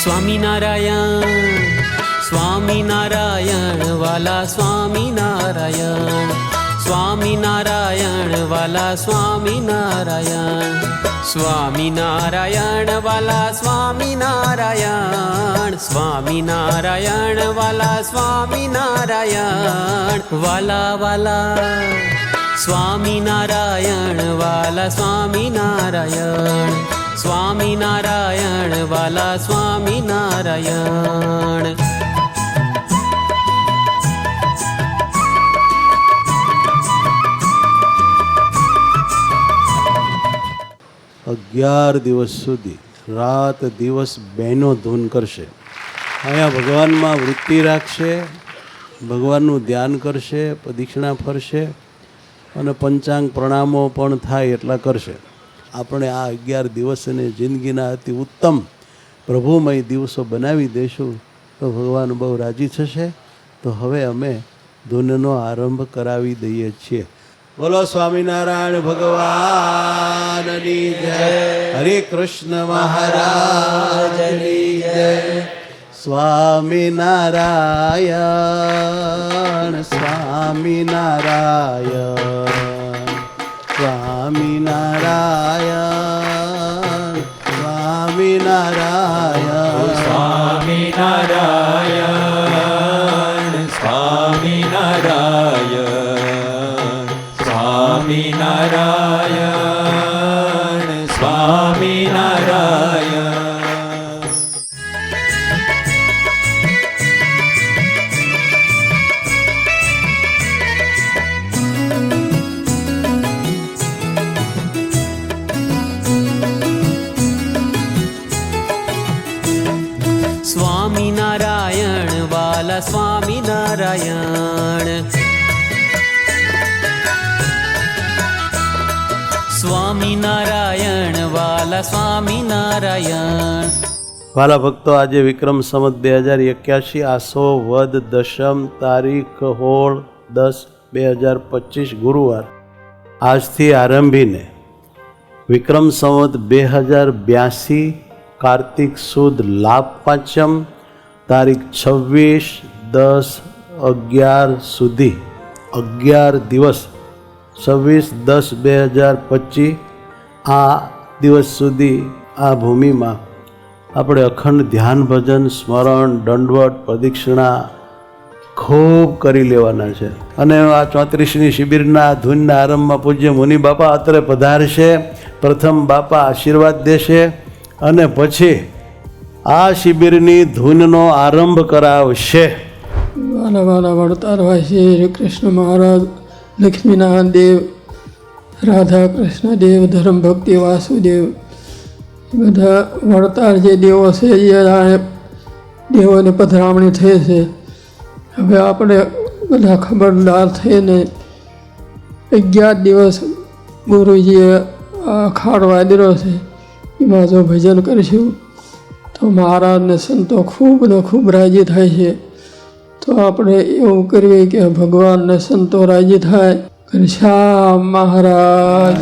સ્વામિનારાયણ સ્વામિનારાયણ વાલા સ્વામિનારાયણ સ્વામિનારાયણ વાલા સ્વામિનારાયણ સ્વામિનારાયણ વાલા સ્વામિનારાયણ સ્વામિનારાયણ વાલા સ્વામિનારાયણ વાલા વાલા સ્વામિનારાયણ વાલા સ્વામિનારાયણ સ્વામિનારાયણ વાલા સ્વામિનારાયણ. અગિયાર દિવસ સુધી રાત દિવસ બહેનો ધૂન કરશે. અહીંયા ભગવાનમાં વૃત્તિ રાખશે, ભગવાનનું ધ્યાન કરશે, પ્રદક્ષિણા ફરશે અને પંચાંગ પ્રણામો પણ થાય એટલા કરશે. આપણે આ 11 દિવસને જિંદગીના અતિ ઉત્તમ પ્રભુમય દિવસો બનાવી દઈશું તો ભગવાન બહુ રાજી થશે. તો હવે અમે ધૂનનો આરંભ કરાવી દઈએ છીએ. બોલો સ્વામિનારાયણ ભગવાનની જય. હરે કૃષ્ણ મહારાજની જય. સ્વામિનારાયણ સ્વામિનારાયણ સ્વામિનારાયણ સ્વામિનારાયણ સ્વામિનારાયણ સ્વામિનારાયણ સ્વામિનારાયણ સ્વામિનારાયણ. સ્વામિનારાયણ વાલા સ્વામિનારાયણ સ્વામિનારાયણ વાલા સ્વામિનારાયણ. વાલા ભક્તો, આજે વિક્રમ સંવત 2081 આસો વદ દશમ તારીખ 16/10/2025 ગુરુવાર. આજથી આરંભીને વિક્રમ સંવત 2082 કાર્તિક સુદ લાભ પાંચમ તારીખ 26/10/11 સુધી 11 દિવસ 26/10/2025 આ દિવસ સુધી આ ભૂમિમાં આપણે અખંડ ધ્યાન ભજન સ્મરણ દંડવત પ્રદક્ષિણા ખૂબ કરી લેવાના છે. અને આ 34મી શિબિરના ધૂનના આરંભમાં પૂજ્ય મુનિ બાપા અત્રે પધારશે. પ્રથમ બાપા આશીર્વાદ દેશે અને પછી આ શિબિરની ધૂનનો આરંભ કરાવશે. વાલા વાલા વડતાલવાસી શ્રી કૃષ્ણ મહારાજ, લક્ષ્મીનારાયણ દેવ, રાધા કૃષ્ણ દેવ, ધર્મ ભક્તિ વાસુદેવ, બધા વડતાલ જે દેવો છે એ દેવોને પધરામણી થઈ છે. હવે આપણે બધા ખબરદાર થઈને 11 દિવસ ગુરુજીએ અખાડ વાદરો છે એમાં જો ભજન કરીશું તો મહારાજને સંતો ખૂબ ને ખૂબ રાજી થાય છે. તો આપણે એવું કરીએ કે ભગવાનને સંતો રાજી થાય. ઘનશ્યામ મહારાજ.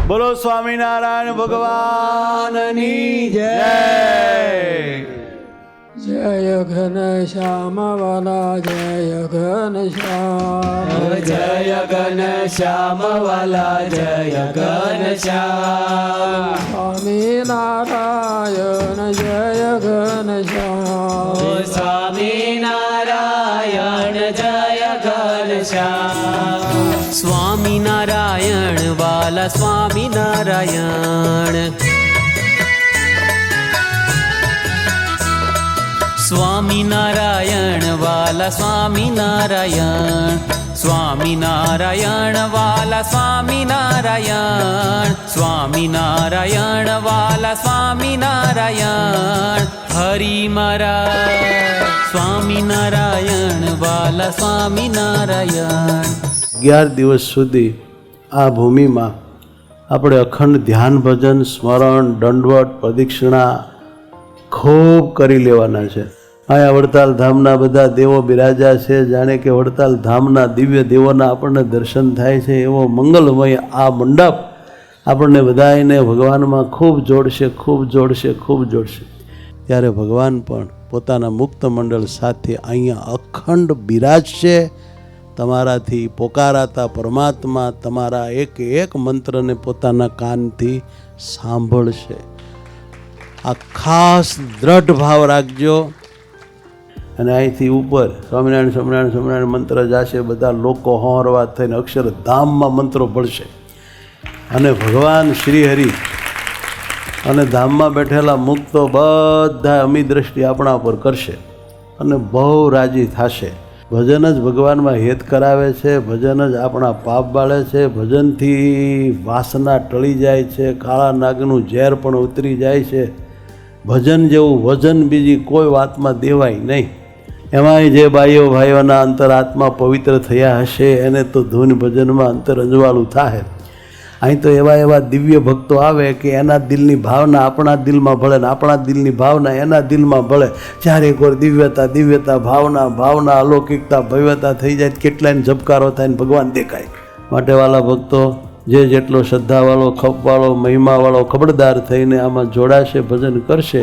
બોલો સ્વામિનારાયણ ભગવાનની જય. જય ઘનશ્યામ વાલા જય ઘનશ્યામ. જય ઘનશ્યામ વાલા જય ઘનશ્યામ. સ્વામિનારાયણ જય ઘનશ્યામ. સ્વામિનારાયણ જય ઘનશ્યામ. સ્વામિનારાયણ વાલા સ્વામિનારાયણ સ્વામિનારાયણ વાલા સ્વામિનારાયણ સ્વામિનારાયણ વાલા સ્વામિનારાયણ સ્વામિનારાયણ વાલા સ્વામિનારાયણ હરિ મારા સ્વામિનારાયણ વાલા સ્વામિનારાયણ. 11 દિવસ સુધી આ ભૂમિમાં આપણે અખંડ ધ્યાન ભજન સ્મરણ દંડવત પ્રદક્ષિણા ખૂબ કરી લેવાના છે. અહીંયા વડતાલ ધામના બધા દેવો બિરાજા છે. જાણે કે વડતાલ ધામના દિવ્ય દેવોના આપણને દર્શન થાય છે એવો મંગલમય આ મંડપ આપણને બધાને ભગવાનમાં ખૂબ જોડશે, ખૂબ જોડશે, ખૂબ જોડશે. ત્યારે ભગવાન પણ પોતાના મુક્ત મંડળ સાથે અહીંયા અખંડ બિરાજશે. તમારાથી પોકારાતા પરમાત્મા તમારા એક એક મંત્રને પોતાના કાનથી સાંભળશે. આ ખાસ દ્રઢ ભાવ રાખજો. અને અહીંથી ઉપર સ્વામિનારાયણ સ્વામિનારાયણ સ્વામિનારાયણ મંત્ર જશે. બધા લોકો હોરવા થઈને અક્ષરધામમાં મંત્રો ભળશે અને ભગવાન શ્રી હરિ અને ધામમાં બેઠેલા મુક્તો બધા અમી દ્રષ્ટિ આપણા પર કરશે અને બહુ રાજી થશે. ભજન જ ભગવાનમાં હેત કરાવે છે. ભજન જ આપણા પાપ બાળે છે. ભજનથી વાસના ટળી જાય છે. કાળા નાગનું ઝેર પણ ઉતરી જાય છે. ભજન જેવું વજન બીજી કોઈ વાતમાં દેવાય નહીં. એમાંય જે ભાઈઓના અંતરાત્મા પવિત્ર થયા હશે એને તો ધૂન ભજનમાં અંતર અંજવાળું થાય. અહીં તો એવા દિવ્ય ભક્તો આવે કે એના દિલની ભાવના આપણા દિલમાં ભળે ને આપણા દિલની ભાવના એના દિલમાં ભળે. ચારે કોર દિવ્યતા ભાવના અલૌકિકતા ભવ્યતા થઈ જાય. કેટલાયને ઝબકારો થાય ને ભગવાન દેખાય. માટે વાલા ભક્તો જેટલો શ્રદ્ધાવાળો, ખપવાળો, મહિમાવાળો ખબરદાર થઈને આમાં જોડાશે, ભજન કરશે,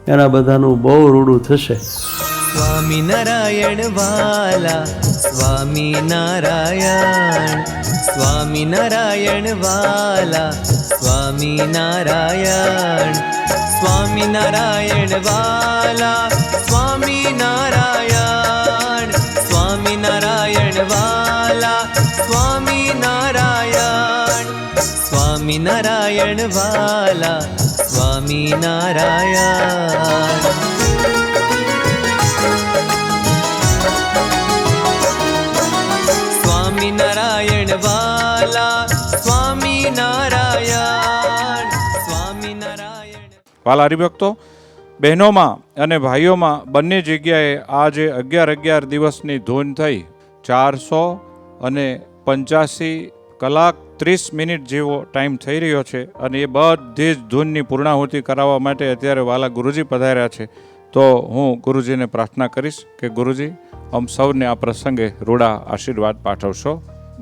એના બધાનું બહુ રૂડું થશે. સ્વામિનારાયણ વાલા સ્વામિનારાયણ, સ્વામિનારાયણ વાલા સ્વામિનારાયણ, સ્વામિનારાયણ વાલા સ્વામિનારાયણ, સ્વામિનારાયણ વાલા સ્વામિનારાયણ, સ્વામિનારાયણ વાલા સ્વામિનારાયણ. સ્વામિનારાયણ વાલા સ્વામિનારાયણ, સ્વામિનારાયણ. વાલા હરિભક્તો, બહેનોમાં અને ભાઈઓમાં બંને જગ્યાએ આ જે 11 દિવસની ધૂન થઈ 485 કલાક 30 મિનિટ જેવો ટાઈમ થઈ રહ્યો છે અને એ બધી જ ધૂનની પૂર્ણાહુતિ કરાવવા માટે અત્યારે વાલા ગુરુજી પધાર્યા છે. તો હું ગુરુજીને પ્રાર્થના કરીશ કે ગુરુજી આમ સૌને આ પ્રસંગે રૂડા આશીર્વાદ પાઠવશો.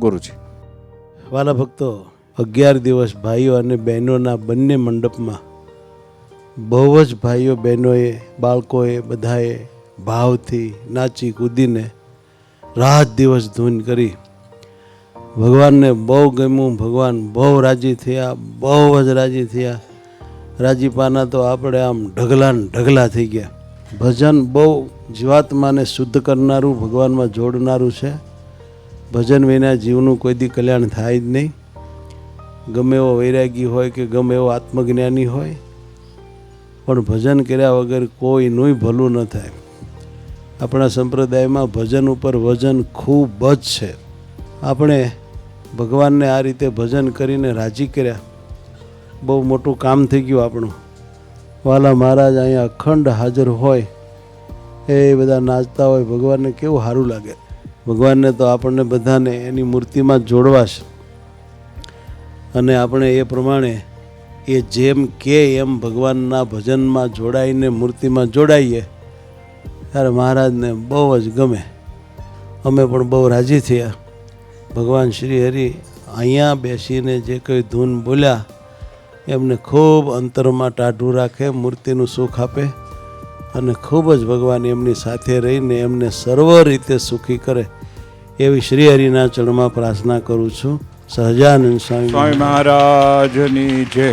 ગુરુજી. વાલા ભક્તો, 11 દિવસ ભાઈઓ અને બહેનોના બંને મંડપમાં બહુ જ ભાઈઓ બહેનોએ બાળકોએ બધાએ ભાવથી નાચી કૂદીને રાત દિવસ ધૂન કરી. ભગવાનને બહુ ગમ્યું. ભગવાન બહુ રાજી થયા, બહુ જ રાજી થયા. રાજીપાના તો આપણે આમ ઢગલા થઈ ગયા. ભજન બહુ જીવાત્માને શુદ્ધ કરનારું, ભગવાનમાં જોડનારું છે. ભજન વિના જીવનું કોઈ દી કલ્યાણ થાય જ નહીં. ગમે એવો વૈરાગી હોય કે ગમે એવો આત્મજ્ઞાની હોય, પણ ભજન કર્યા વગર કોઈનું ભલું ન થાય. આપણા સંપ્રદાયમાં ભજન ઉપર વજન ખૂબ જ છે. આપણે ભગવાનને આ રીતે ભજન કરીને રાજી કર્યા, બહુ મોટું કામ થઈ ગયું આપણું. વાલા મહારાજ અહીંયા અખંડ હાજર હોય, એ બધા નાચતા હોય, ભગવાનને કેવું સારું લાગે. ભગવાનને તો આપણને બધાને એની મૂર્તિમાં જ જોડવા છે અને આપણે એ પ્રમાણે એ જેમ કે એમ ભગવાનના ભજનમાં જોડાઈને મૂર્તિમાં જોડાઈએ ત્યારે મહારાજને બહુ જ ગમે. અમે પણ બહુ રાજી થયા. ભગવાન શ્રી હરિ અહીંયા બેસીને જે કંઈ ધૂન બોલ્યા એમને ખૂબ અંતરમાં ટાઢું રાખે, મૂર્તિનું સુખ આપે અને ખૂબ જ ભગવાન એમની સાથે રહીને એમને સર્વ રીતે સુખી કરે એવી શ્રી હરિના ચરણમાં પ્રાર્થના કરું છું. સહજાનંદ સ્વામી મહારાજની જય.